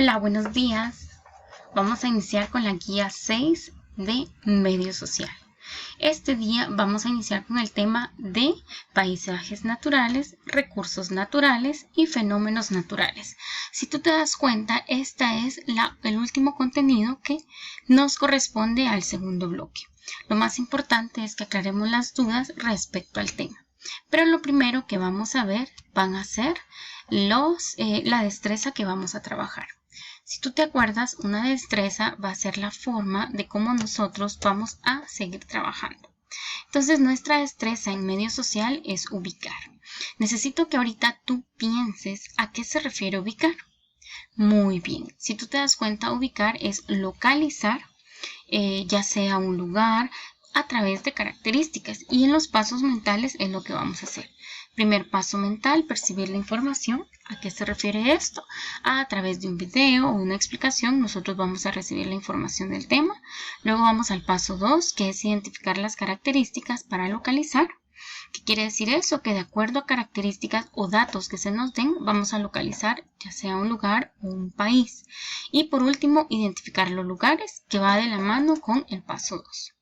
Hola, buenos días. Vamos a iniciar con la guía 6 de medio social. Este día vamos a iniciar con el tema de paisajes naturales, recursos naturales y fenómenos naturales. Si tú te das cuenta, este es el último contenido que nos corresponde al segundo bloque. Lo más importante es que aclaremos las dudas respecto al tema. Pero lo primero que vamos a ver van a ser la destreza que vamos a trabajar. Si tú te acuerdas, una destreza va a ser la forma de cómo nosotros vamos a seguir trabajando. Entonces, nuestra destreza en medio social es ubicar. Necesito que ahorita tú pienses a qué se refiere ubicar. Muy bien, si tú te das cuenta, ubicar es localizar, ya sea un lugar, a través de características, y en los pasos mentales es lo que vamos a hacer. Primer paso mental, percibir la información. ¿A qué se refiere esto? A través de un video o una explicación nosotros vamos a recibir la información del tema. Luego vamos al paso 2, que es identificar las características para localizar. ¿Qué quiere decir eso? Que de acuerdo a características o datos que se nos den, vamos a localizar ya sea un lugar o un país. Y por último, identificar los lugares, que va de la mano con el paso 2.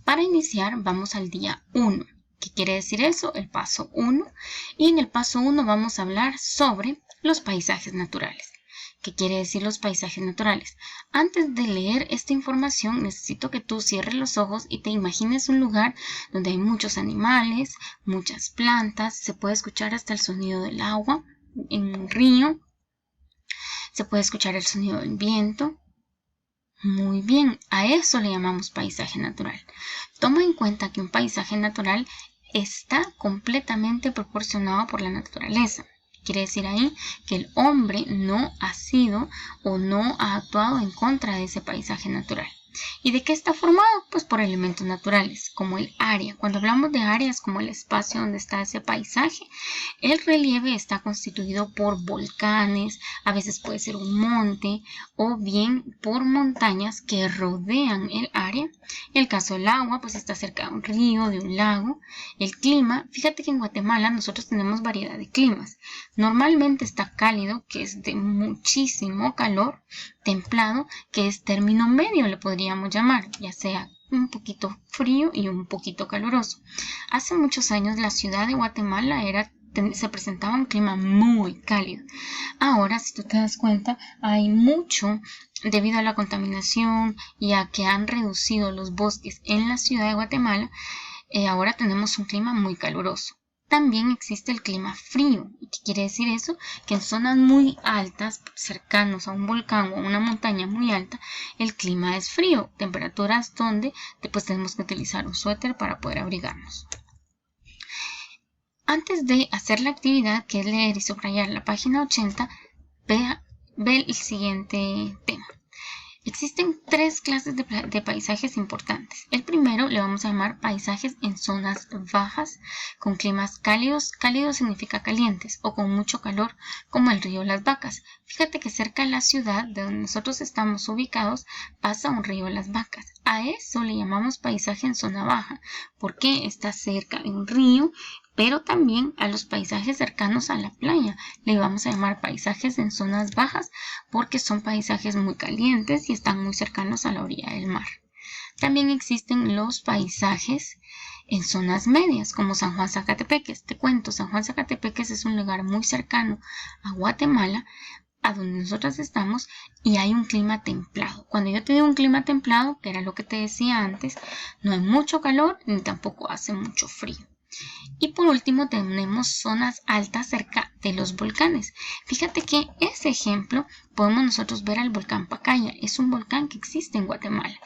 Para iniciar, vamos al día 1. ¿Qué quiere decir eso? El paso 1. Y en el paso 1 vamos a hablar sobre los paisajes naturales. ¿Qué quiere decir los paisajes naturales? Antes de leer esta información, necesito que tú cierres los ojos y te imagines un lugar donde hay muchos animales, muchas plantas, se puede escuchar hasta el sonido del agua en un río, se puede escuchar el sonido del viento. Muy bien, a eso le llamamos paisaje natural. Toma en cuenta que un paisaje natural está completamente proporcionado por la naturaleza. Quiere decir ahí que el hombre no ha sido o no ha actuado en contra de ese paisaje natural. ¿Y de qué está formado? Pues por elementos naturales, como el área. Cuando hablamos de áreas como el espacio donde está ese paisaje, el relieve está constituido por volcanes, a veces puede ser un monte o bien por montañas que rodean el área. En el caso del agua, pues está cerca de un río, de un lago. El clima, fíjate que en Guatemala nosotros tenemos variedad de climas. Normalmente está cálido, que es de muchísimo calor, templado, que es término medio, le podríamos llamar, ya sea un poquito frío y un poquito caluroso. Hace muchos años la ciudad de Guatemala se presentaba un clima muy cálido. Ahora, si tú te das cuenta, hay mucho debido a la contaminación y a que han reducido los bosques en la ciudad de Guatemala. Ahora tenemos un clima muy caluroso. También existe el clima frío. ¿Y qué quiere decir eso? Que en zonas muy altas, cercanos a un volcán o a una montaña muy alta, el clima es frío. Temperaturas donde después tenemos que utilizar un suéter para poder abrigarnos. Antes de hacer la actividad, que es leer y subrayar la página 80, ve el siguiente tema. Existen tres clases de paisajes importantes. El primero le vamos a llamar paisajes en zonas bajas, con climas cálidos. Cálido significa calientes o con mucho calor, como el río Las Vacas. Fíjate que cerca de la ciudad de donde nosotros estamos ubicados pasa un río Las Vacas. A eso le llamamos paisaje en zona baja, porque está cerca de un río, pero también a los paisajes cercanos a la playa le vamos a llamar paisajes en zonas bajas porque son paisajes muy calientes y están muy cercanos a la orilla del mar. También existen los paisajes en zonas medias como San Juan Zacatepeques. Te cuento, San Juan Zacatepeques es un lugar muy cercano a Guatemala, a donde nosotros estamos, y hay un clima templado. Cuando yo te digo un clima templado, que era lo que te decía antes, no hay mucho calor ni tampoco hace mucho frío. Y por último tenemos zonas altas cerca de los volcanes. Fíjate que ese ejemplo podemos nosotros ver al volcán Pacaya. Es un volcán que existe en Guatemala.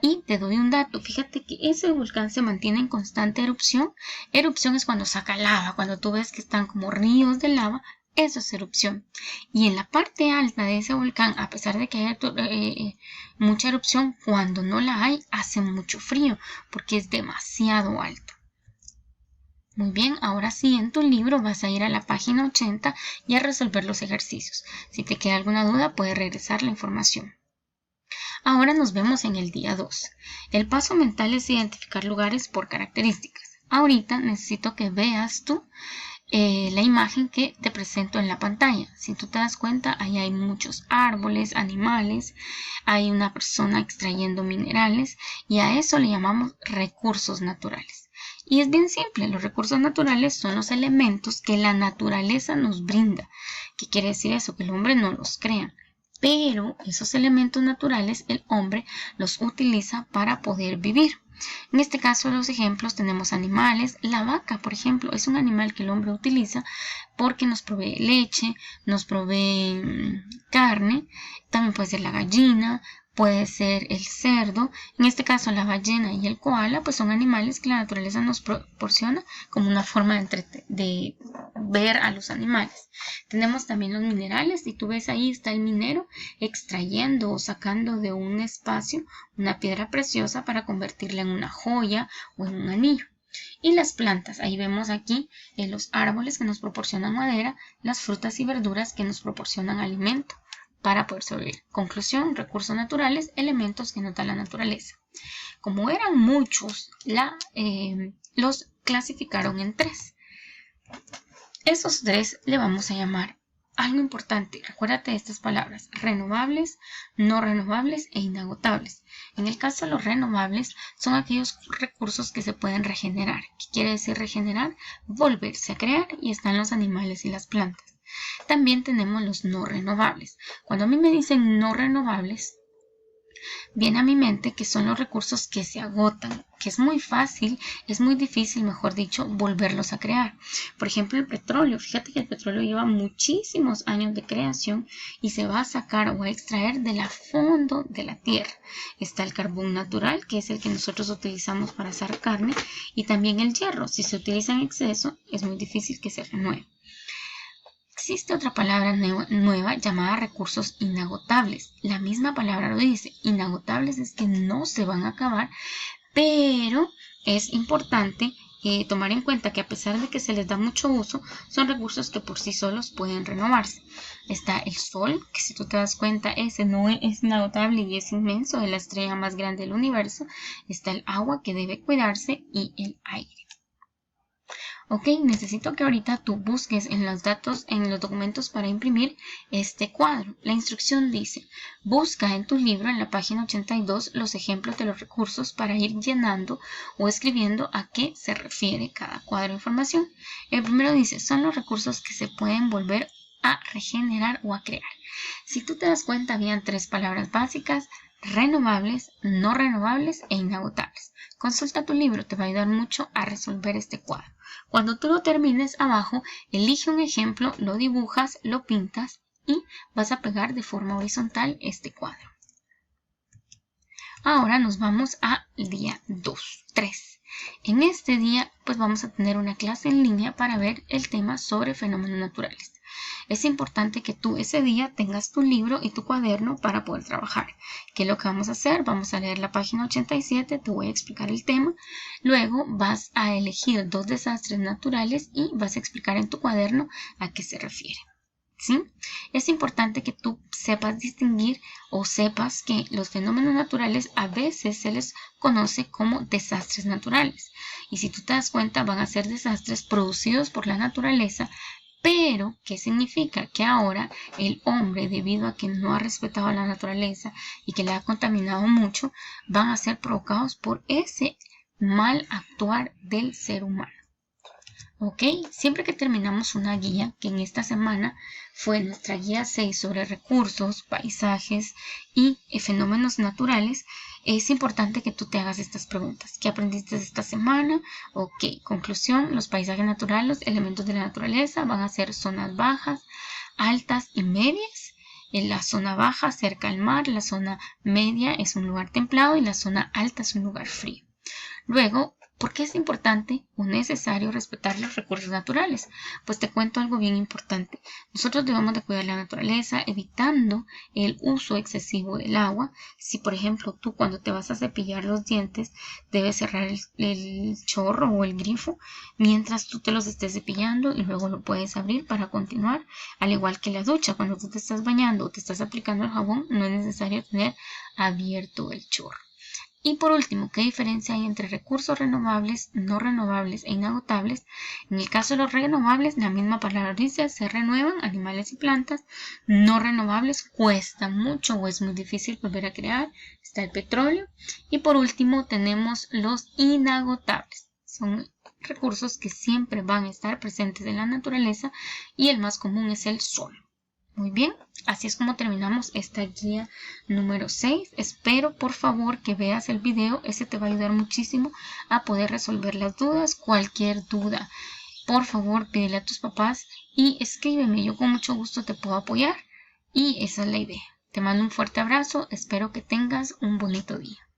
Y te doy un dato. Fíjate que ese volcán se mantiene en constante erupción. Erupción es cuando saca lava, cuando tú ves que están como ríos de lava. Eso es erupción. Y en la parte alta de ese volcán, a pesar de que haya mucha erupción, cuando no la hay, hace mucho frío porque es demasiado alto. Muy bien, ahora sí, en tu libro vas a ir a la página 80 y a resolver los ejercicios. Si te queda alguna duda, puedes regresar la información. Ahora nos vemos en el día 2. El paso mental es identificar lugares por características. Ahorita necesito que veas tú la imagen que te presento en la pantalla. Si tú te das cuenta, ahí hay muchos árboles, animales, hay una persona extrayendo minerales y a eso le llamamos recursos naturales. Y es bien simple, los recursos naturales son los elementos que la naturaleza nos brinda. ¿Qué quiere decir eso? Que el hombre no los crea. Pero esos elementos naturales el hombre los utiliza para poder vivir. En este caso, los ejemplos tenemos animales. La vaca, por ejemplo, es un animal que el hombre utiliza porque nos provee leche, nos provee carne. También puede ser la gallina, puede ser el cerdo. En este caso, la ballena y el koala, pues son animales que la naturaleza nos proporciona como una forma de ver a los animales. Tenemos también los minerales. Si tú ves, ahí está el minero extrayendo o sacando de un espacio una piedra preciosa para convertirla en una joya o en un anillo. Y las plantas, ahí vemos aquí los árboles que nos proporcionan madera, las frutas y verduras que nos proporcionan alimento para poder sobrevivir. Conclusión, recursos naturales, elementos que nos da la naturaleza. Como eran muchos, los clasificaron en 3. Esos 3 le vamos a llamar algo importante. Recuérdate de estas palabras: renovables, no renovables e inagotables. En el caso de los renovables, son aquellos recursos que se pueden regenerar. ¿Qué quiere decir regenerar? Volverse a crear, y están los animales y las plantas. También tenemos los no renovables. Cuando a mí me dicen no renovables, viene a mi mente que son los recursos que se agotan, que es muy fácil, es muy difícil, mejor dicho, volverlos a crear. Por ejemplo, el petróleo. Fíjate que el petróleo lleva muchísimos años de creación y se va a sacar o a extraer del fondo de la tierra. Está el carbón natural, que es el que nosotros utilizamos para hacer carne, y también el hierro. Si se utiliza en exceso, es muy difícil que se renueve. Existe otra palabra nueva llamada recursos inagotables. La misma palabra lo dice. Inagotables es que no se van a acabar, pero es importante tomar en cuenta que a pesar de que se les da mucho uso, son recursos que por sí solos pueden renovarse. Está el sol, que si tú te das cuenta, ese no es inagotable y es inmenso, es la estrella más grande del universo. Está el agua, que debe cuidarse, y el aire. Ok, necesito que ahorita tú busques en los datos, en los documentos para imprimir este cuadro. La instrucción dice: busca en tu libro en la página 82 los ejemplos de los recursos para ir llenando o escribiendo a qué se refiere cada cuadro de información. El primero dice: son los recursos que se pueden volver a regenerar o a crear. Si tú te das cuenta, habían 3 palabras básicas: renovables, no renovables e inagotables. Consulta tu libro, te va a ayudar mucho a resolver este cuadro. Cuando tú lo termines, abajo, elige un ejemplo, lo dibujas, lo pintas y vas a pegar de forma horizontal este cuadro. Ahora nos vamos al día 3. En este día, pues vamos a tener una clase en línea para ver el tema sobre fenómenos naturales. Es importante que tú ese día tengas tu libro y tu cuaderno para poder trabajar. ¿Qué es lo que vamos a hacer? Vamos a leer la página 87, te voy a explicar el tema. Luego vas a elegir 2 desastres naturales y vas a explicar en tu cuaderno a qué se refiere. ¿Sí? Es importante que tú sepas distinguir o sepas que los fenómenos naturales a veces se les conoce como desastres naturales. Y si tú te das cuenta, van a ser desastres producidos por la naturaleza. Pero, ¿qué significa? Que ahora el hombre, debido a que no ha respetado la naturaleza y que la ha contaminado mucho, van a ser provocados por ese mal actuar del ser humano. Ok, siempre que terminamos una guía, que en esta semana fue nuestra guía 6 sobre recursos, paisajes y fenómenos naturales, es importante que tú te hagas estas preguntas. ¿Qué aprendiste esta semana? Ok, conclusión: los paisajes naturales, los elementos de la naturaleza van a ser zonas bajas, altas y medias. En la zona baja, cerca al mar; la zona media es un lugar templado y la zona alta es un lugar frío. Luego, ¿por qué es importante o necesario respetar los recursos naturales? Pues te cuento algo bien importante. Nosotros debemos de cuidar la naturaleza evitando el uso excesivo del agua. Si, por ejemplo, tú cuando te vas a cepillar los dientes debes cerrar el chorro o el grifo mientras tú te los estés cepillando y luego lo puedes abrir para continuar. Al igual que la ducha, cuando tú te estás bañando o te estás aplicando el jabón, no es necesario tener abierto el chorro. Y por último, ¿qué diferencia hay entre recursos renovables, no renovables e inagotables? En el caso de los renovables, la misma palabra dice, se renuevan animales y plantas. No renovables, cuesta mucho o es muy difícil volver a crear. Está el petróleo. Y por último, tenemos los inagotables. Son recursos que siempre van a estar presentes en la naturaleza y el más común es el sol. Muy bien, así es como terminamos esta guía número 6. Espero por favor que veas el video, ese te va a ayudar muchísimo a poder resolver las dudas. Cualquier duda, por favor pídele a tus papás y escríbeme, yo con mucho gusto te puedo apoyar y esa es la idea. Te mando un fuerte abrazo, espero que tengas un bonito día.